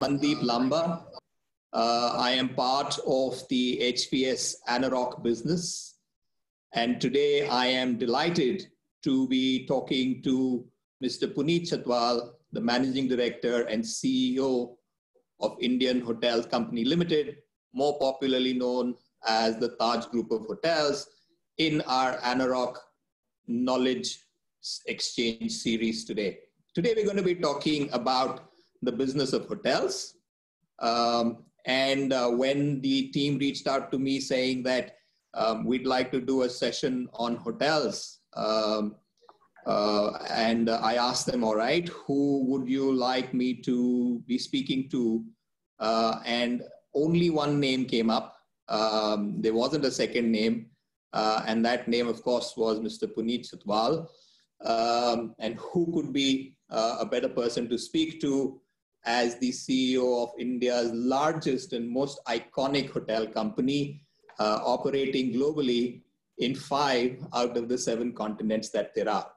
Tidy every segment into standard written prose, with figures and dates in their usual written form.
Mandeep Lamba. I am part of the HPS Anarock business. And today I am delighted to be talking to Mr. Puneet Chhatwal, the Managing Director and CEO of Indian Hotels Company Limited, more popularly known as the Taj Group of Hotels, in our Anarock Knowledge Exchange series today. Today we're going to be talking about the business of hotels. When the team reached out to me saying that we'd like to do a session on hotels, and I asked them, all right, who would you like me to be speaking to? And only one name came up. There wasn't a second name. And that name, of course, was Mr. Puneet Chhatwal. And who could be a better person to speak to as the CEO of India's largest and most iconic hotel company, operating globally in 5 out of the 7 continents that there are.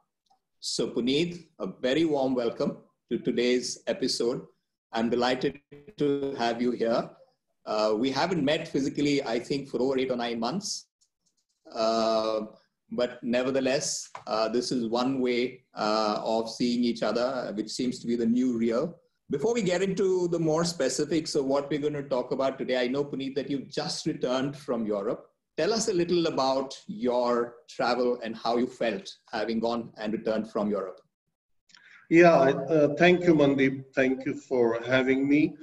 So Puneet, a very warm welcome to today's episode. I'm delighted to have you here. We haven't met physically, I think, for over 8 or 9 months. But nevertheless, this is one way of seeing each other, which seems to be the new real. Before we get into the more specifics of what we're going to talk about today, I know, Puneet, that you've just returned from Europe. Tell us a little about your travel and how you felt having gone and returned from Europe. Yeah, thank you, Mandeep. Thank you for having me.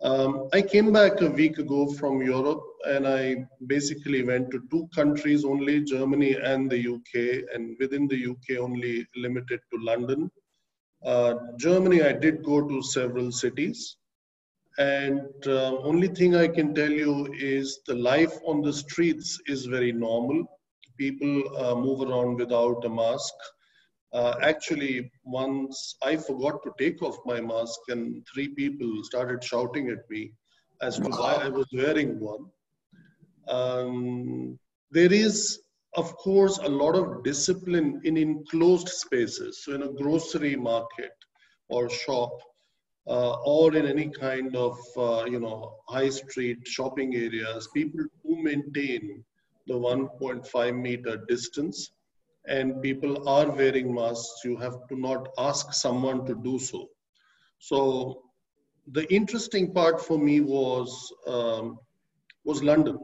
I came back a week ago from Europe, and I basically went to 2 countries only, Germany and the UK, and within the UK only limited to London. Germany, I did go to several cities, and only thing I can tell you is the life on the streets is very normal. People move around without a mask. Actually, once I forgot to take off my mask and 3 people started shouting at me as to why I was wearing one. There is, of course, a lot of discipline in enclosed spaces. So in a grocery market or shop, or in any kind of, high street shopping areas, people do maintain the 1.5 meter distance. And people are wearing masks. You have to not ask someone to do so. So the interesting part for me was London.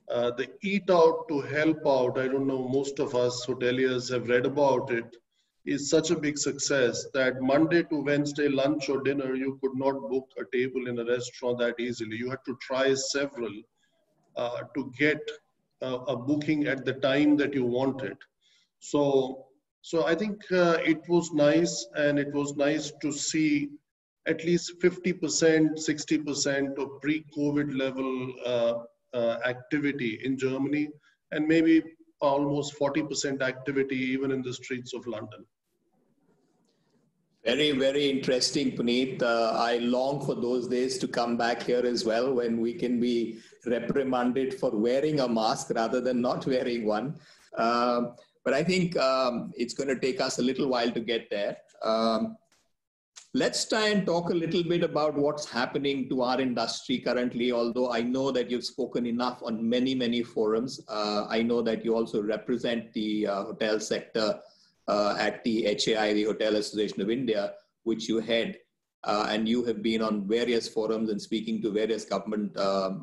The Eat Out to Help Out, I don't know, most of us hoteliers have read about it, is such a big success that Monday to Wednesday, lunch or dinner, you could not book a table in a restaurant that easily. You had to try several to get a booking at the time that you wanted. So I think it was nice, and it was nice to see at least 50%, 60% of pre-COVID level activity in Germany, and maybe almost 40% activity even in the streets of London. Very, very interesting, Puneet. I long for those days to come back here as well, when we can be reprimanded for wearing a mask rather than not wearing one. But I think it's going to take us a little while to get there. Let's try and talk a little bit about what's happening to our industry currently, although I know that you've spoken enough on many, many forums. I know that you also represent the hotel sector at the HAI, the Hotel Association of India, which you head. And you have been on various forums and speaking to various government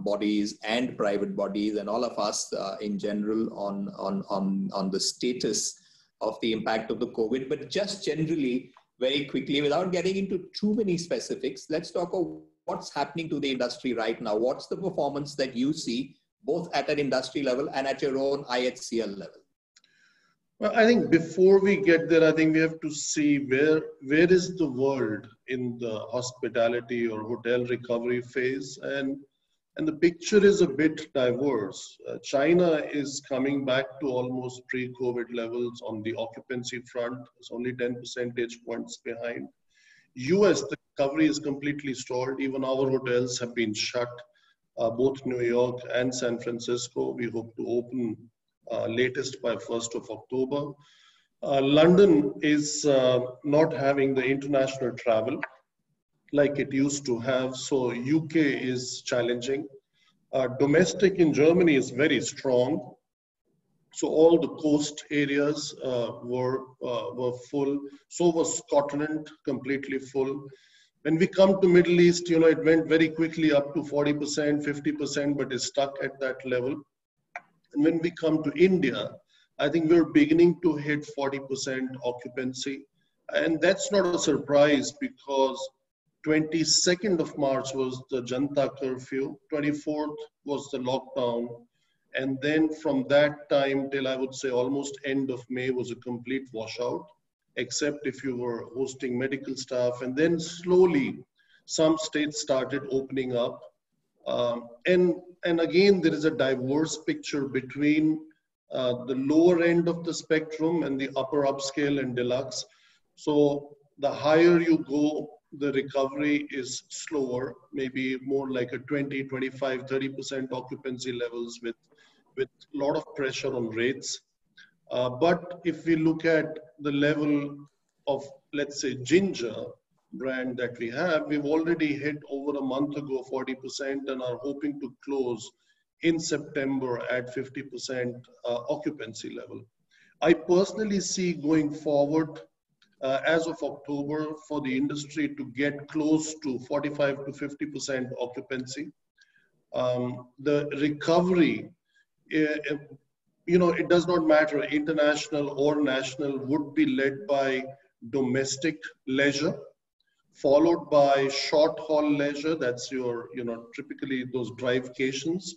bodies and private bodies, and all of us in general on the status of the impact of the COVID. But just generally, very quickly, without getting into too many specifics, let's talk about what's happening to the industry right now. What's the performance that you see, both at an industry level and at your own IHCL level? Well, I think before we get there, I think we have to see where is the world in the hospitality or hotel recovery phase, and the picture is a bit diverse. China is coming back to almost pre-COVID levels on the occupancy front. It's only 10 percentage points behind. US, the recovery is completely stalled. Even our hotels have been shut, both New York and San Francisco. We hope to open latest by 1st of October. London is not having the international travel. like it used to have. So UK is challenging. Domestic in Germany is very strong. So all the coast areas were full. So was Scotland, completely full. When we come to Middle East, it went very quickly up to 40%, 50%, but is stuck at that level. And when we come to India, I think we're beginning to hit 40% occupancy. And that's not a surprise because 22nd of March was the Janta curfew, 24th was the lockdown, and then from that time till I would say almost end of May was a complete washout, except if you were hosting medical staff. And then slowly some states started opening up. And again, there is a diverse picture between the lower end of the spectrum and the upper upscale and deluxe. So the higher you go, the recovery is slower, maybe more like a 20, 25, 30% occupancy levels with a lot of pressure on rates. But if we look at the level of, let's say, Ginger brand that we have, we've already hit over a month ago 40% and are hoping to close in September at 50% occupancy level. I personally see going forward as of October for the industry to get close to 45 to 50% occupancy. The recovery, it does not matter, international or national, would be led by domestic leisure, followed by short haul leisure. That's your, typically those drivecations.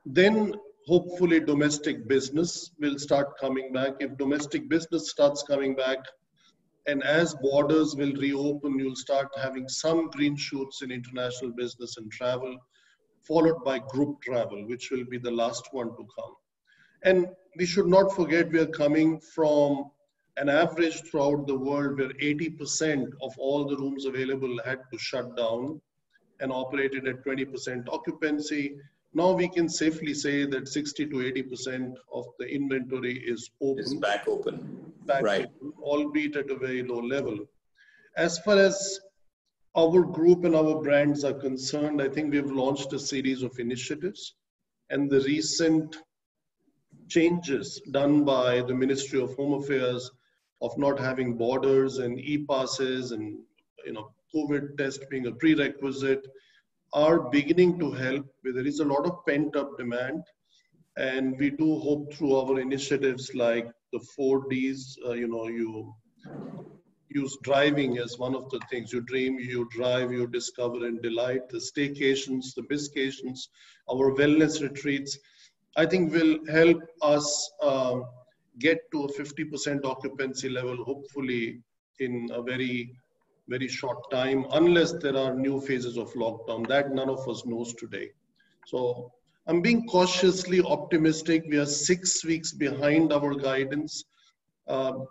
Then hopefully domestic business will start coming back. If domestic business starts coming back, and as borders will reopen, you'll start having some green shoots in international business and travel, followed by group travel, which will be the last one to come. And we should not forget we are coming from an average throughout the world where 80% of all the rooms available had to shut down and operated at 20% occupancy. Now we can safely say that 60 to 80% of the inventory is open. It's back open. Right. Open, albeit at a very low level. As far as our group and our brands are concerned, I think we've launched a series of initiatives, and the recent changes done by the Ministry of Home Affairs of not having borders and e-passes and COVID test being a prerequisite are beginning to help. There is a lot of pent-up demand, and we do hope through our initiatives like the 4Ds, you use driving as one of the things. You dream, you drive, you discover and delight. The staycations, the bizcations, our wellness retreats, I think will help us get to a 50% occupancy level, hopefully in a very, very short time, unless there are new phases of lockdown that none of us knows today. So I'm being cautiously optimistic. We are 6 weeks behind our guidance.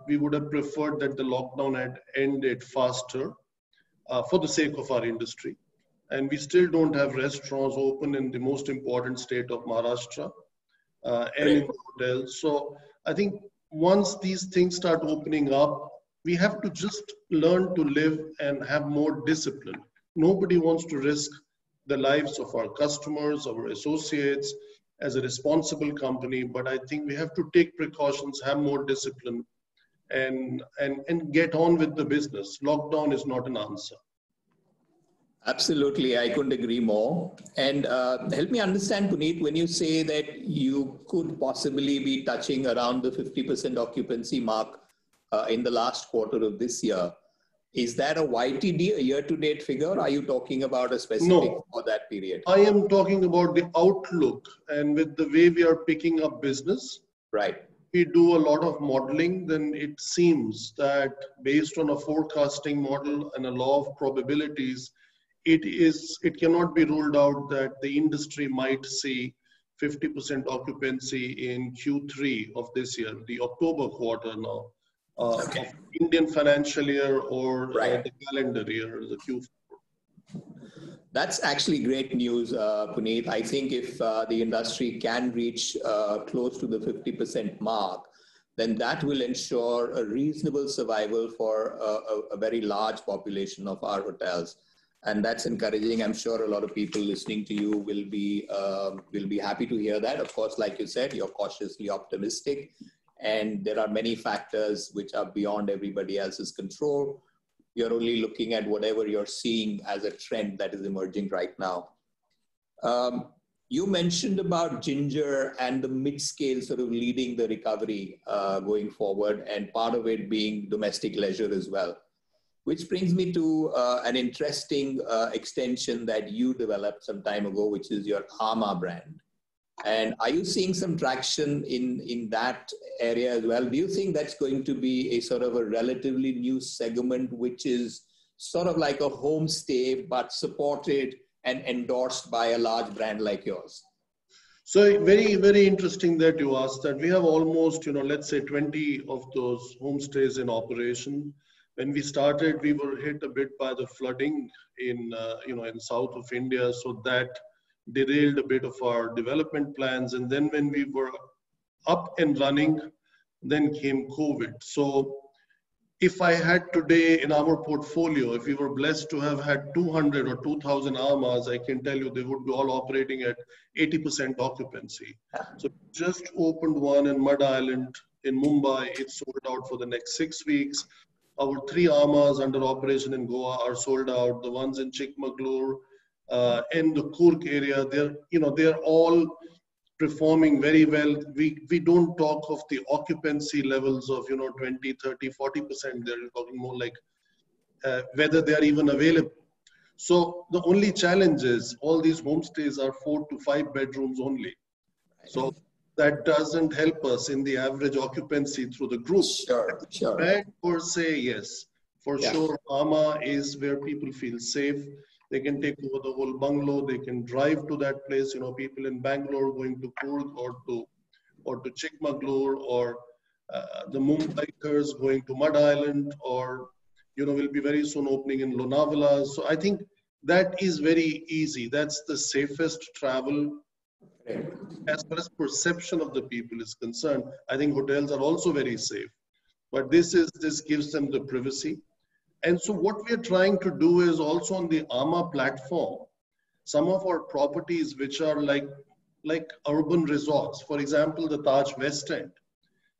We would have preferred that the lockdown had ended faster for the sake of our industry. And we still don't have restaurants open in the most important state of Maharashtra and in the hotels. So I think once these things start opening up, we have to just learn to live and have more discipline. Nobody wants to risk the lives of our customers, our associates, as a responsible company. But I think we have to take precautions, have more discipline, and get on with the business. Lockdown is not an answer. Absolutely, I couldn't agree more. And help me understand, Puneet, when you say that you could possibly be touching around the 50% occupancy mark in the last quarter of this year, is that a YTD, a year-to-date figure? Or are you talking about a specific for that period? I am talking about the outlook, and with the way we are picking up business. Right. We do a lot of modeling, then it seems that based on a forecasting model and a law of probabilities, it cannot be ruled out that the industry might see 50% occupancy in Q3 of this year, the October quarter now, of Indian financial year or the calendar year, the Q4. That's actually great news, Puneet. I think if the industry can reach close to the 50% mark, then that will ensure a reasonable survival for a very large population of our hotels. And that's encouraging. I'm sure a lot of people listening to you will be happy to hear that. Of course, like you said, you're cautiously optimistic, and there are many factors which are beyond everybody else's control. You're only looking at whatever you're seeing as a trend that is emerging right now. You mentioned about Ginger and the mid-scale sort of leading the recovery going forward, and part of it being domestic leisure as well. Which brings me to an interesting extension that you developed some time ago, which is your amã brand. And are you seeing some traction in that area as well? Do you think that's going to be a sort of a relatively new segment, which is sort of like a homestay, but supported and endorsed by a large brand like yours? So very, very interesting that you asked that. We have almost, let's say 20 of those homestays in operation. When we started, we were hit a bit by the flooding in south of India, so that derailed a bit of our development plans. And then when we were up and running, then came COVID. So if I had today in our portfolio, if we were blessed to have had 200 or 2,000 amãs, I can tell you they would be all operating at 80% occupancy. So just opened one in Mud Island in Mumbai. It's sold out for the next 6 weeks. Our 3 amãs under operation in Goa are sold out. The ones in Chikmagalur and the Kurk area, they're all performing very well. We don't talk of the occupancy levels of 20, 30, 40%. They're talking more like whether they are even available. So the only challenge is all these homestays are 4 to 5 bedrooms only. So that doesn't help us in the average occupancy through the group. Sure. Brand per se, yes. For sure, amã is where people feel safe. They can take over the whole bungalow. They can drive to that place. People in Bangalore going to Kurg or to Chikmagalur, or the Mumbaikers going to Mud Island, or will be very soon opening in Lonavala. So I think that is very easy. That's the safest travel. As far as perception of the people is concerned, I think hotels are also very safe. But this gives them the privacy. And so what we are trying to do is also on the amã platform, some of our properties which are like urban resorts, for example, the Taj West End,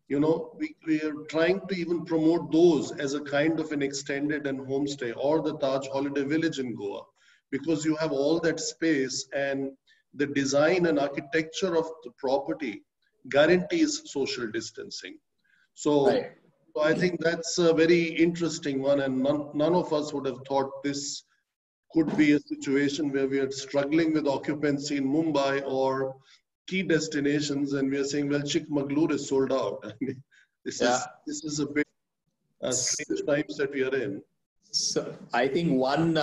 we are trying to even promote those as a kind of an extended and homestay, or the Taj Holiday Village in Goa, because you have all that space and the design and architecture of the property guarantees social distancing. So I think that's a very interesting one, and none of us would have thought this could be a situation where we are struggling with occupancy in Mumbai or key destinations, and we are saying, well, Chikmagalur is sold out. I mean, this is a bit strange times that we are in. So I think one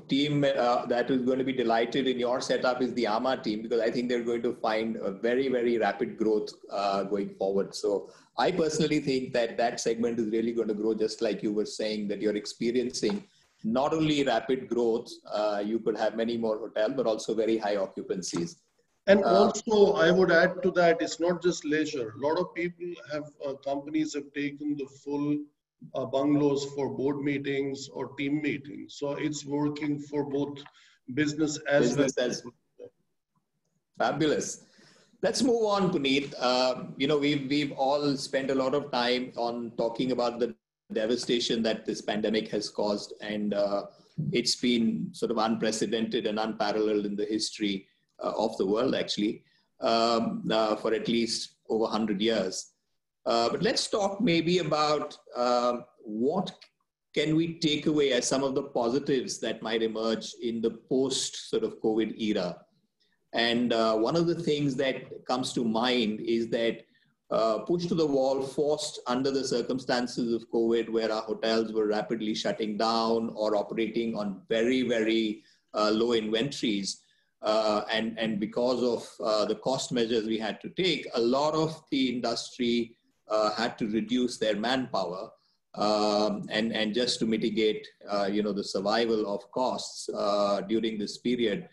team that is going to be delighted in your setup is the amã team, because I think they're going to find a very, very rapid growth going forward. So I personally think that segment is really going to grow, just like you were saying, that you're experiencing not only rapid growth, you could have many more hotels, but also very high occupancies. And also, I would add to that, it's not just leisure. A lot of people companies have taken the full bungalows for board meetings or team meetings. So it's working for both business as well. Fabulous. Let's move on, Puneet. We've all spent a lot of time on talking about the devastation that this pandemic has caused, and it's been sort of unprecedented and unparalleled in the history of the world, actually, for at least over 100 years. But let's talk maybe about what can we take away as some of the positives that might emerge in the post sort of COVID era. And one of the things that comes to mind is that push to the wall, forced under the circumstances of COVID, where our hotels were rapidly shutting down or operating on very, very low inventories. And because of the cost measures we had to take, a lot of the industry had to reduce their manpower and just to mitigate, the survival of costs during this period.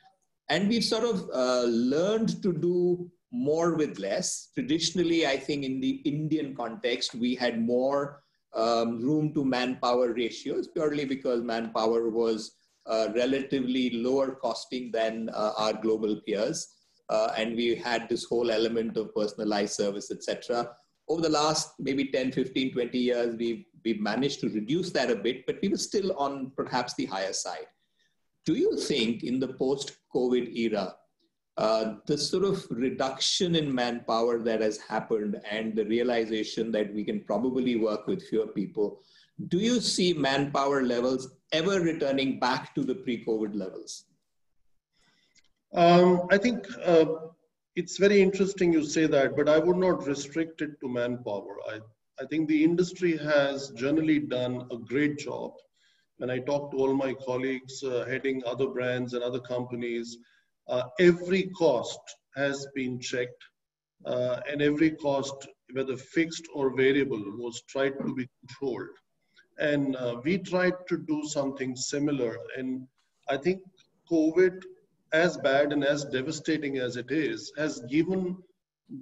And we've sort of learned to do more with less. Traditionally, I think in the Indian context, we had more room to manpower ratios, purely because manpower was relatively lower costing than our global peers. And we had this whole element of personalized service, etc. Over the last maybe 10, 15, 20 years, we've managed to reduce that a bit, but we were still on perhaps the higher side. Do you think in the post-COVID era, the sort of reduction in manpower that has happened and the realization that we can probably work with fewer people, do you see manpower levels ever returning back to the pre-COVID levels? I think it's very interesting you say that, but I would not restrict it to manpower. I think the industry has generally done a great job. When I talk to all my colleagues heading other brands and other companies, every cost has been checked, and every cost, whether fixed or variable, was tried to be controlled. And we tried to do something similar. And I think COVID, as bad and as devastating as it is, has given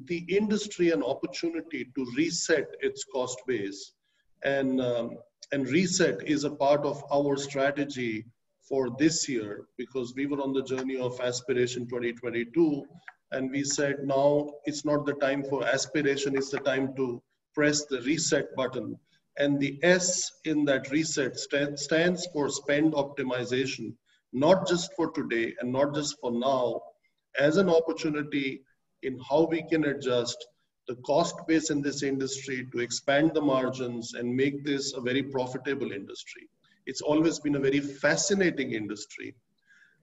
the industry an opportunity to reset its cost base. And reset is a part of our strategy for this year, because we were on the journey of Aspiration 2022. And we said, now it's not the time for aspiration, it's the time to press the reset button. And the S in that reset stands for spend optimization, not just for today and not just for now, as an opportunity in how we can adjust the cost base in this industry to expand the margins and make this a very profitable industry. It's always been a very fascinating industry.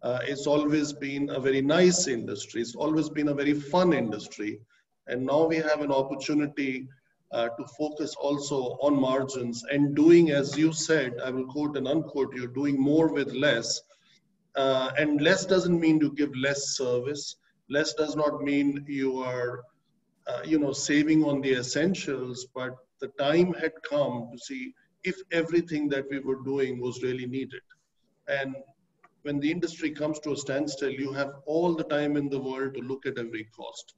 It's always been a very nice industry. It's always been a very fun industry. And now we have an opportunity to focus also on margins and doing, as you said, I will quote and unquote you, doing more with less. And less doesn't mean you give less service. Less does not mean you are, saving on the essentials, but the time had come to see if everything that we were doing was really needed. And when the industry comes to a standstill, you have all the time in the world to look at every cost.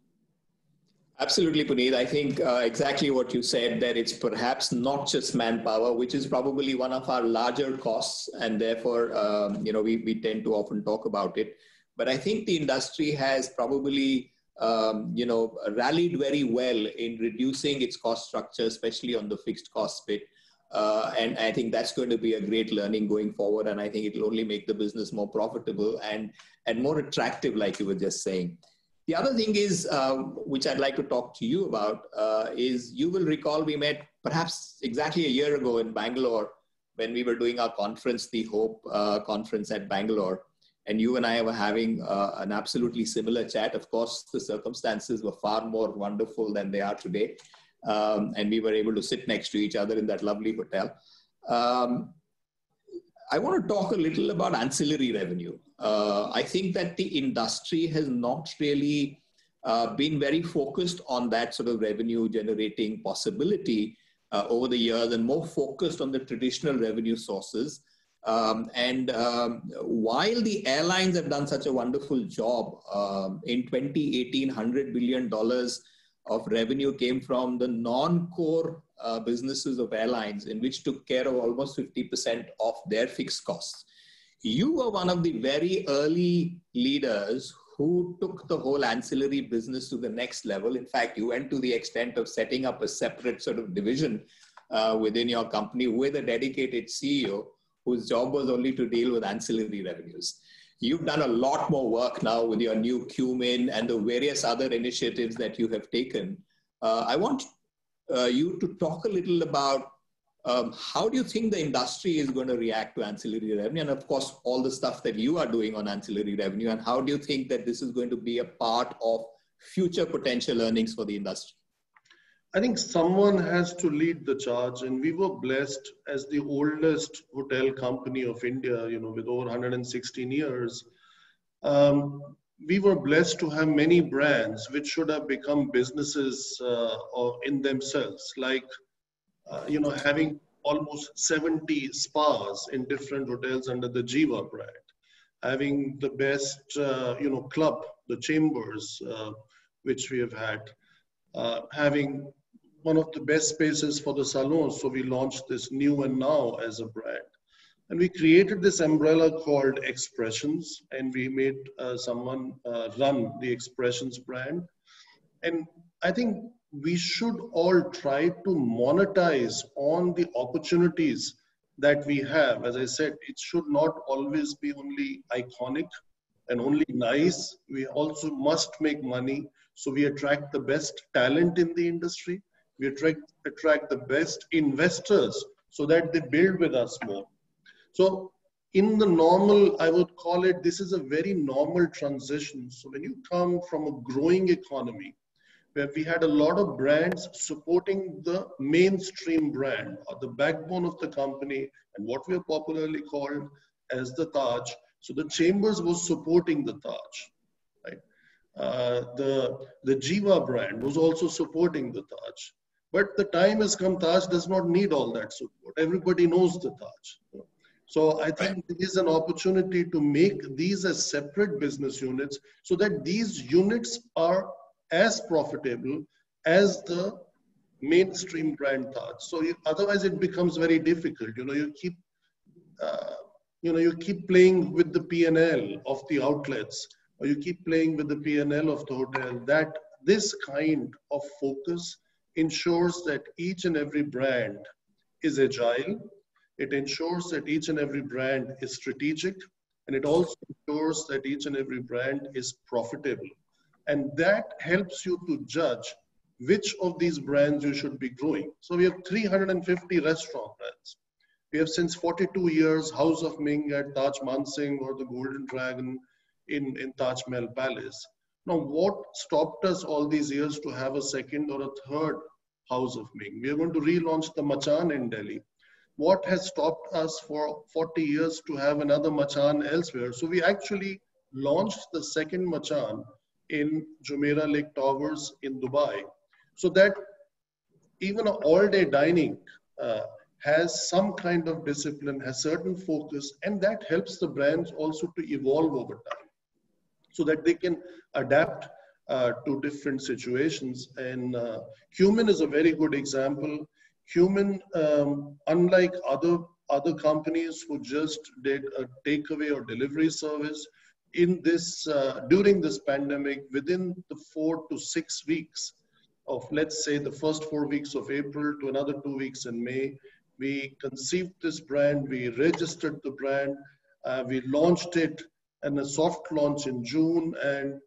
Absolutely, Puneet. I think exactly what you said, that it's perhaps not just manpower, which is probably one of our larger costs, and therefore, we tend to often talk about it. But I think the industry has probably, rallied very well in reducing its cost structure, especially on the fixed cost bit. And I think that's going to be a great learning going forward. And I think it will only make the business more profitable and more attractive, like you were just saying. The other thing is, which I'd like to talk to you about, is you will recall we met perhaps exactly a year ago in Bangalore when we were doing our conference, the Hope conference at Bangalore. And you and I were having an absolutely similar chat. Of course, the circumstances were far more wonderful than they are today. And we were able to sit next to each other in that lovely hotel. I want to talk a little about ancillary revenue. I think that the industry has not really been very focused on that sort of revenue generating possibility over the years, and more focused on the traditional revenue sources. While the airlines have done such a wonderful job, in 2018, $100 billion of revenue came from the non-core businesses of airlines, in which took care of almost 50% of their fixed costs. You were one of the very early leaders who took the whole ancillary business to the next level. In fact, you went to the extent of setting up a separate sort of division within your company with a dedicated CEO whose job was only to deal with ancillary revenues. You've done a lot more work now with your new Qmin and the various other initiatives that you have taken. I want you to talk a little about how do you think the industry is going to react to ancillary revenue? And of course, all the stuff that you are doing on ancillary revenue, and how do you think that this is going to be a part of future potential earnings for the industry? I think someone has to lead the charge, and we were blessed as the oldest hotel company of India, with over 116 years. We were blessed to have many brands which should have become businesses in themselves, like, having almost 70 spas in different hotels under the Jiva brand, having the best, club, the Chambers, which we have had, having one of the best spaces for the salons. So we launched this New and Now as a brand. And we created this umbrella called Expressions, and we made someone run the Expressions brand. And I think we should all try to monetize on the opportunities that we have. As I said, it should not always be only iconic and only nice. We also must make money. So we attract the best talent in the industry. We attract the best investors so that they build with us more. So in the normal, I would call it, this is a very normal transition. So when you come from a growing economy, where we had a lot of brands supporting the mainstream brand or the backbone of the company and what we are popularly called as the Taj. So the Chambers was supporting the Taj, right? The Jiva brand was also supporting the Taj. But the time has come, Taj does not need all that support. Everybody knows the Taj. So I think there is an opportunity to make these as separate business units so that these units are as profitable as the mainstream brand Taj. So otherwise it becomes very difficult. You keep playing with the P&L of the outlets, or you keep playing with the P&L of the hotel. That this kind of focus ensures that each and every brand is agile. It ensures that each and every brand is strategic, and it also ensures that each and every brand is profitable. And that helps you to judge which of these brands you should be growing. So we have 350 restaurant brands. We have since 42 years House of Ming at Taj Mansingh or the Golden Dragon in Taj Mahal Palace. Now, what stopped us all these years to have a second or a third House of Ming? We are going to relaunch the Machan in Delhi. What has stopped us for 40 years to have another Machan elsewhere? So we actually launched the second Machan in Jumeirah Lake Towers in Dubai, so that even all-day dining has some kind of discipline, has certain focus, and that helps the brands also to evolve over time, so that they can adapt to different situations. And Qmin is a very good example. Qmin, unlike other companies who just did a takeaway or delivery service, in this during this pandemic, within the 4 to 6 weeks of, let's say, the first 4 weeks of April to another 2 weeks in May, we conceived this brand, we registered the brand, we launched it in a soft launch in June, and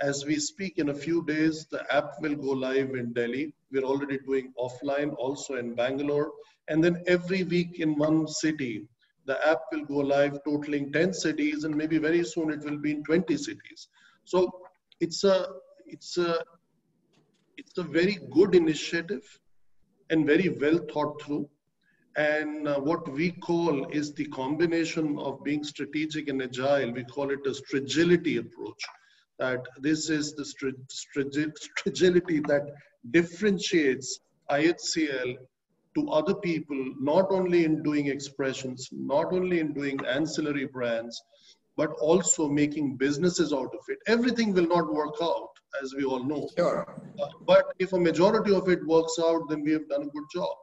as we speak, in a few days, the app will go live in Delhi. We're already doing offline also in Bangalore. And then every week in one city, the app will go live, totaling 10 cities, and maybe very soon it will be in 20 cities. So it's a very good initiative and very well thought through. And what we call is the combination of being strategic and agile. We call it a stragility approach. That this is the stragility that differentiates IHCL to other people, not only in doing expressions, not only in doing ancillary brands, but also making businesses out of it. Everything will not work out, as we all know. Sure. But if a majority of it works out, then we have done a good job.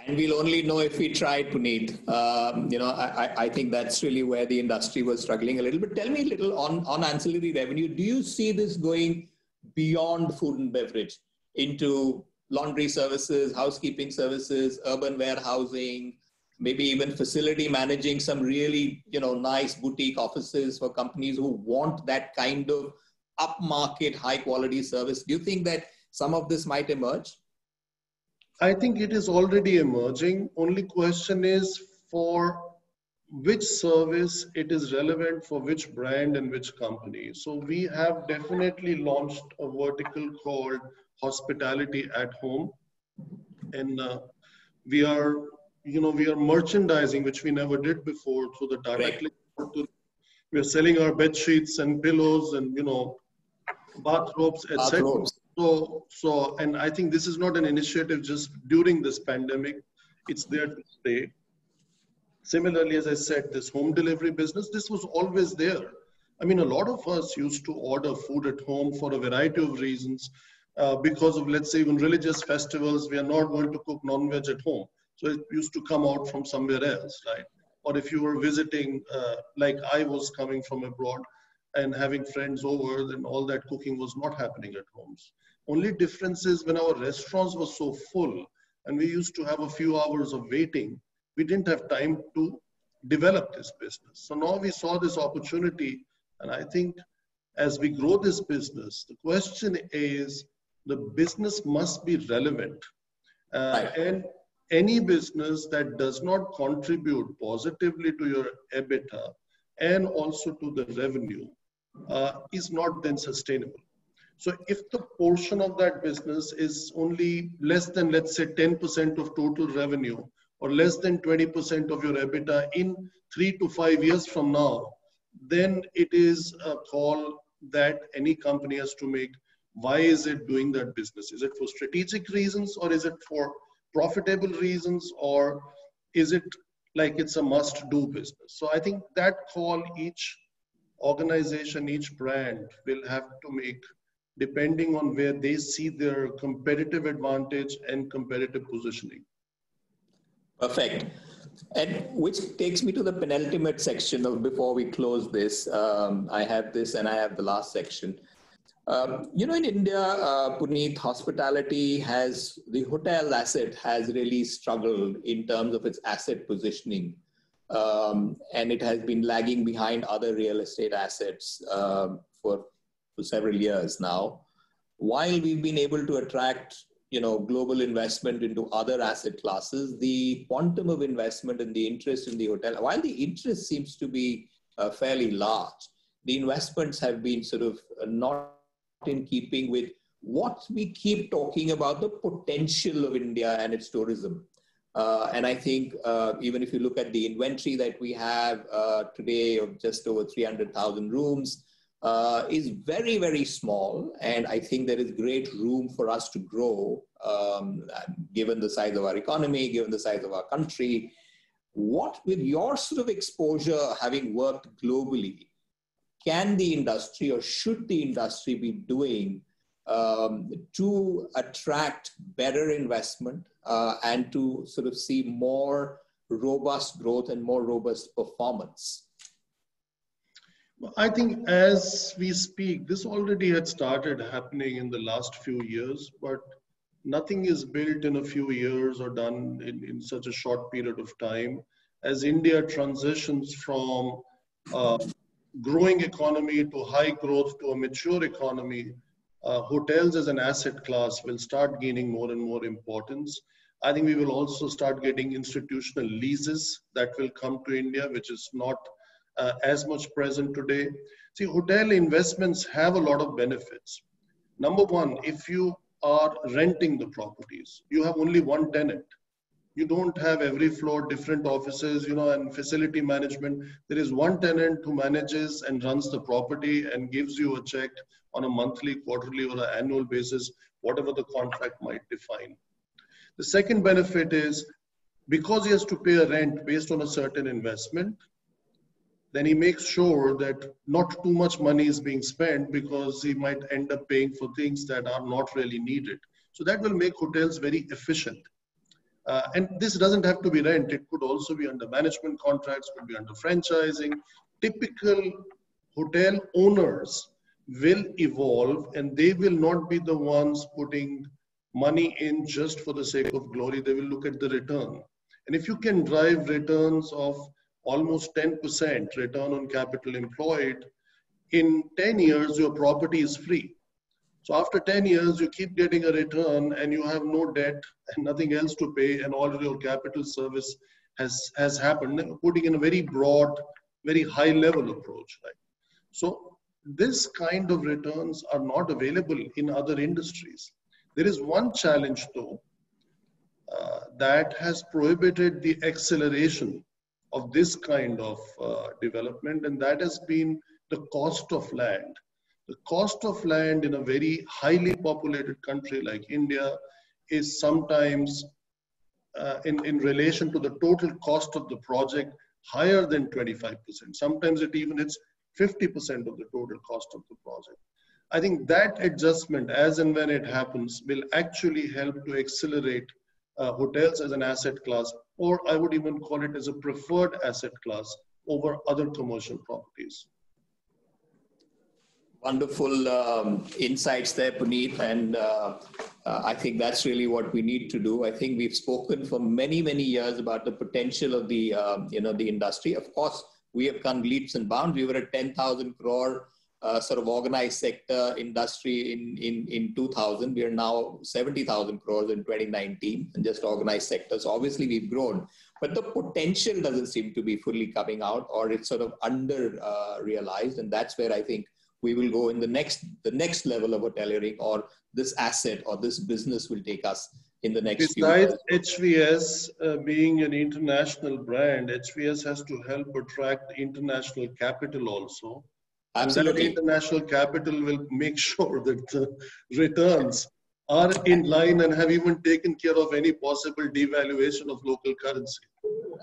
And we'll only know if we try, Puneet. I think that's really where the industry was struggling a little bit. Tell me a little on ancillary revenue. Do you see this going beyond food and beverage into laundry services, housekeeping services, urban warehousing, maybe even facility managing some really, nice boutique offices for companies who want that kind of upmarket, high quality service? Do you think that some of this might emerge? I think it is already emerging. Only question is for which service it is relevant for which brand and which company. So we have definitely launched a vertical called Hospitality at Home. And we are merchandising, which we never did before, through the directly. We are selling our bed sheets and pillows and, bathrobes, etc. So, and I think this is not an initiative just during this pandemic, it's there to stay. Similarly, as I said, this home delivery business, this was always there. I mean, a lot of us used to order food at home for a variety of reasons. Because of, let's say, even religious festivals, we are not going to cook non-veg at home. So it used to come out from somewhere else, right? Or if you were visiting, like I was coming from abroad and having friends over, then all that cooking was not happening at homes. Only difference is when our restaurants were so full and we used to have a few hours of waiting, we didn't have time to develop this business. So now we saw this opportunity, and I think as we grow this business, the question is the business must be relevant. And any business that does not contribute positively to your EBITDA and also to the revenue is not then sustainable. So if the portion of that business is only less than, let's say, 10% of total revenue or less than 20% of your EBITDA in 3 to 5 years from now, then it is a call that any company has to make. Why is it doing that business? Is it for strategic reasons, or is it for profitable reasons, or is it like it's a must-do business? So I think that call each organization, each brand will have to make depending on where they see their competitive advantage and competitive positioning. Perfect. And which takes me to the penultimate section of before we close this. I have this and I have the last section. In India, Puneet, hospitality the hotel asset has really struggled in terms of its asset positioning. And it has been lagging behind other real estate assets for several years now. While we've been able to attract global investment into other asset classes, the quantum of investment and the interest in the hotel, while the interest seems to be fairly large, the investments have been sort of not in keeping with what we keep talking about, the potential of India and its tourism. And I think even if you look at the inventory that we have today of just over 300,000 rooms, is very, very small. And I think there is great room for us to grow, given the size of our economy, given the size of our country. What, with your sort of exposure, having worked globally, can the industry or should the industry be doing to attract better investment and to sort of see more robust growth and more robust performance? I think as we speak, this already had started happening in the last few years, but nothing is built in a few years or done in such a short period of time. As India transitions from growing economy to high growth to a mature economy, hotels as an asset class will start gaining more and more importance. I think we will also start getting institutional leases that will come to India, which is not as much present today. See, hotel investments have a lot of benefits. Number one, if you are renting the properties, you have only one tenant. You don't have every floor different offices, and facility management. There is one tenant who manages and runs the property and gives you a check on a monthly, quarterly, or an annual basis, whatever the contract might define. The second benefit is because he has to pay a rent based on a certain investment, then he makes sure that not too much money is being spent because he might end up paying for things that are not really needed. So that will make hotels very efficient. And this doesn't have to be rent. It could also be under management contracts, could be under franchising. Typical hotel owners will evolve, and they will not be the ones putting money in just for the sake of glory. They will look at the return. And if you can drive returns of almost 10% return on capital employed, in 10 years, your property is free. So after 10 years, you keep getting a return and you have no debt and nothing else to pay, and all your capital service has happened, putting in a very broad, very high level approach. Right? So this kind of returns are not available in other industries. There is one challenge though, that has prohibited the acceleration of this kind of development, and that has been the cost of land. The cost of land in a very highly populated country like India is sometimes in relation to the total cost of the project higher than 25%. Sometimes it even hits 50% of the total cost of the project. I think that adjustment, as and when it happens, will actually help to accelerate hotels as an asset class, or I would even call it as a preferred asset class over other commercial properties. Wonderful insights there, Puneet, and I think that's really what we need to do. I think we've spoken for many, many years about the potential of the the industry. Of course, we have come leaps and bounds. We were a 10,000 crore sort of organized sector industry in 2000. We are now 70,000 crores in 2019, and just organized sectors. So obviously, we've grown, but the potential doesn't seem to be fully coming out, or it's sort of under realized, and that's where I think we will go in the next level of hoteliering, or this asset or this business will take us in the next few years. Besides HVS being an international brand, HVS has to help attract international capital also. Absolutely. And that international capital will make sure that the returns are in line and have even taken care of any possible devaluation of local currency.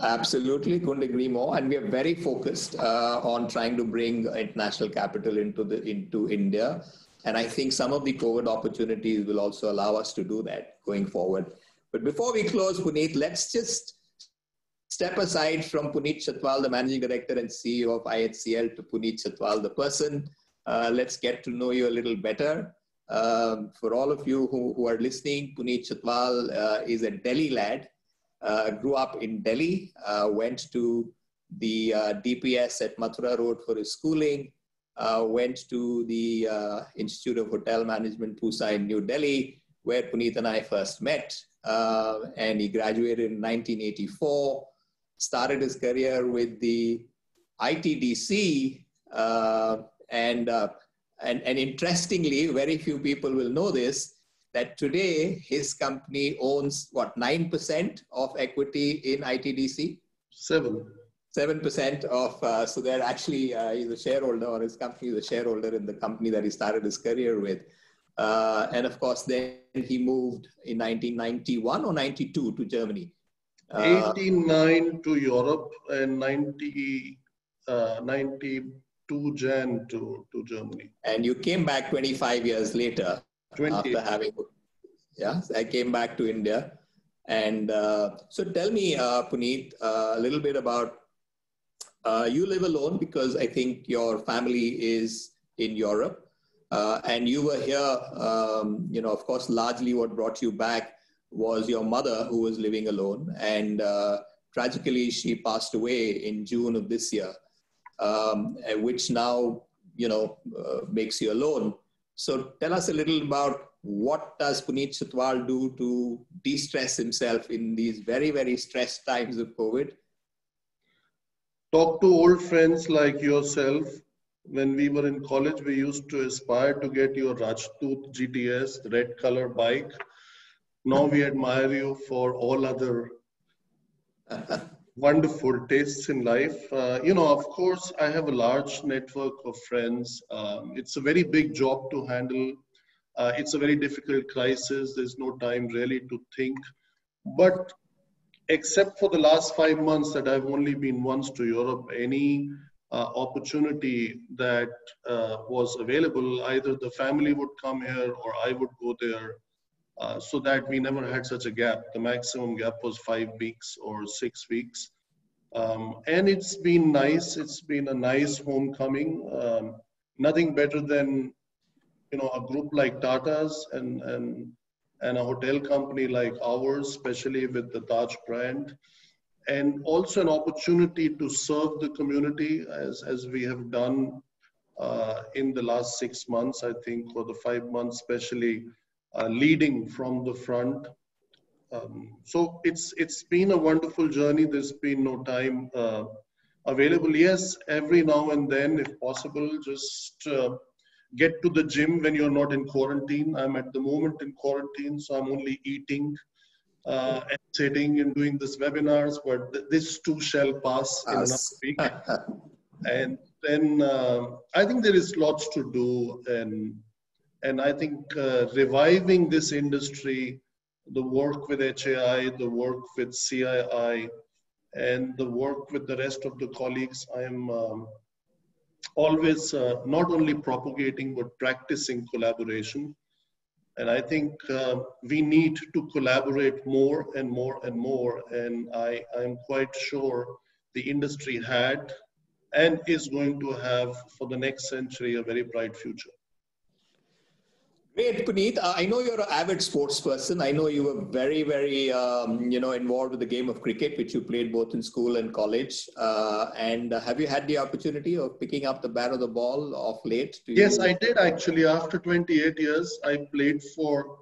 Absolutely, couldn't agree more. And we are very focused on trying to bring international capital into India. And I think some of the COVID opportunities will also allow us to do that going forward. But before we close, Puneet, let's just step aside from Puneet Chhatwal, the Managing Director and CEO of IHCL, to Puneet Chhatwal, the person. Let's get to know you a little better. For all of you who are listening, Puneet Chhatwal is a Delhi lad. Grew up in Delhi, went to the DPS at Mathura Road for his schooling, went to the Institute of Hotel Management, Pusa in New Delhi, where Puneet and I first met, and he graduated in 1984, started his career with the ITDC, and interestingly, very few people will know this, that today his company owns, 9% of equity in ITDC? 7% of, so they're actually, he's a shareholder, or his company is a shareholder in the company that he started his career with. And of course, then he moved in 1991 or 92 to Germany. 89 to Europe and 92 Jan to Germany. And you came back 25 years later. 20. After having, I came back to India. And so tell me, Puneet, a little bit about, you live alone because I think your family is in Europe, and you were here, of course, largely what brought you back was your mother, who was living alone, and tragically she passed away in June of this year, which now, makes you alone. So tell us a little about, what does Puneet Chhatwal do to de-stress himself in these very, very stressed times of COVID? Talk to old friends like yourself. When we were in college, we used to aspire to get your Rajput GTS, the red color bike. Now we admire you for all other wonderful tastes in life. Of course, I have a large network of friends. It's a very big job to handle. It's a very difficult crisis. There's no time really to think. But except for the last 5 months that I've only been once to Europe, any opportunity that was available, either the family would come here or I would go there, so that we never had such a gap. The maximum gap was 5 weeks or 6 weeks. And it's been nice. It's been a nice homecoming. Nothing better than, a group like Tata's and a hotel company like ours, especially with the Taj brand, and also an opportunity to serve the community as we have done in the last 6 months, I think, or the 5 months, especially leading from the front. So it's been a wonderful journey. There's been no time available. Yes, every now and then, if possible, just get to the gym when you're not in quarantine. I'm at the moment in quarantine, so I'm only eating and sitting and doing these webinars, but this too shall pass in another week. And then I think there is lots to do, and I think reviving this industry, the work with HAI, the work with CII, and the work with the rest of the colleagues, I am always not only propagating but practicing collaboration. And I think we need to collaborate more and more and more. And I'm quite sure the industry had and is going to have for the next century a very bright future. Great, Puneet. I know you're an avid sports person. I know you were very, very, involved with the game of cricket, which you played both in school and college. And have you had the opportunity of picking up the bat or the ball of late? Yes, I did actually. After 28 years, I played for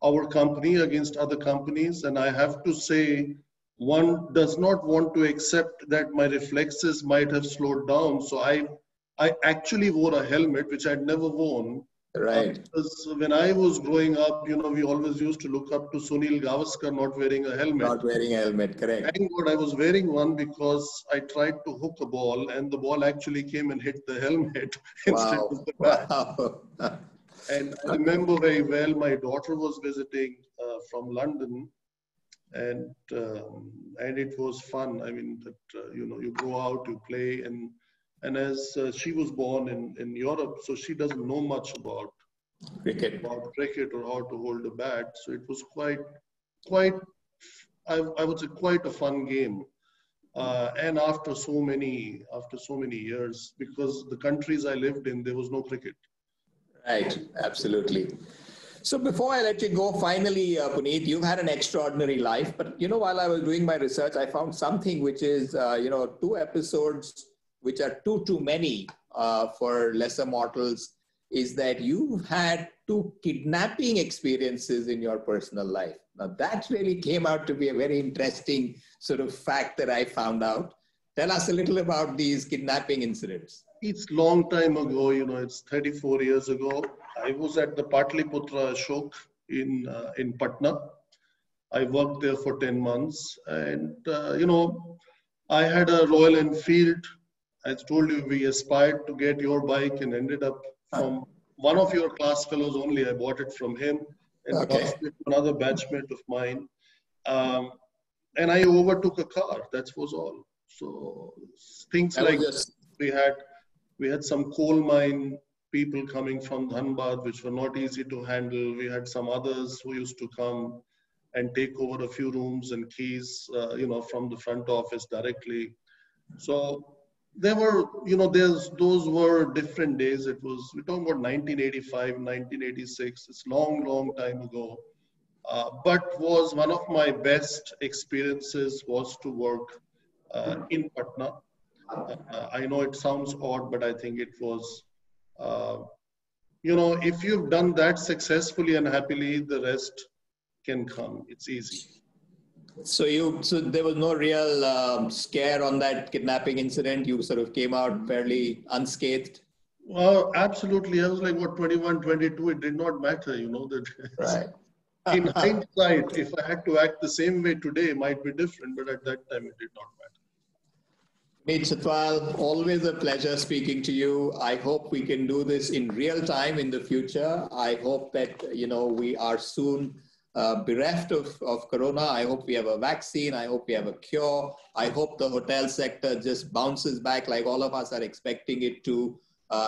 our company against other companies. And I have to say, one does not want to accept that my reflexes might have slowed down. So I actually wore a helmet, which I'd never worn. Right. Because when I was growing up, we always used to look up to Sunil Gavaskar not wearing a helmet. Not wearing a helmet, correct. Thank God I was wearing one because I tried to hook a ball and the ball actually came and hit the helmet instead of the bat. Wow. And I remember very well, my daughter was visiting from London, and it was fun. I mean, you go out, you play, and as she was born in Europe, so she doesn't know much about cricket or how to hold a bat. So it was quite, I would say, quite a fun game. And after so many years, because the countries I lived in, there was no cricket. Right, absolutely. So before I let you go, finally, Puneet, you've had an extraordinary life. But, while I was doing my research, I found something which is, 2 episodes which are too many for lesser mortals, is that you've had 2 kidnapping experiences in your personal life. Now, that really came out to be a very interesting sort of fact that I found out. Tell us a little about these kidnapping incidents. It's long time ago, it's 34 years ago. I was at the Patliputra Ashok in Patna. I worked there for 10 months. And, I had a Royal Enfield. I told you we aspired to get your bike and ended up from one of your class fellows only. I bought it from him and passed it to another batchmate of mine. And I overtook a car. That was all. So things like we had some coal mine people coming from Dhanbad, which were not easy to handle. We had some others who used to come and take over a few rooms and keys, from the front office directly. So there were, those were different days. We're talking about 1985, 1986. It's long time ago. But was one of my best experiences was to work in Patna. I know it sounds odd, but I think it was, if you've done that successfully and happily, the rest can come. It's easy. So there was no real scare on that kidnapping incident? You sort of came out fairly unscathed? Well, absolutely. I was like, 21, 22. It did not matter, that. Right. In hindsight, if I had to act the same way today, it might be different, but at that time, it did not matter. Puneet Chhatwal, always a pleasure speaking to you. I hope we can do this in real time in the future. I hope that, we are soon bereft of corona. I hope we have a vaccine. I hope we have a cure. I hope the hotel sector just bounces back like all of us are expecting it to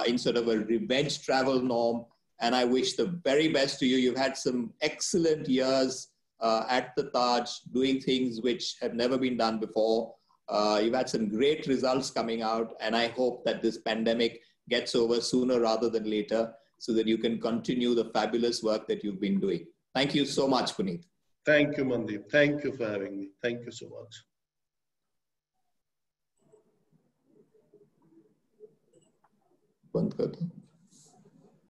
in sort of a revenge travel norm. And I wish the very best to you. You've had some excellent years at the Taj, doing things which have never been done before. You've had some great results coming out, and I hope that this pandemic gets over sooner rather than later so that you can continue the fabulous work that you've been doing. Thank you so much, Puneet. Thank you, Mandeep. Thank you for having me. Thank you so much.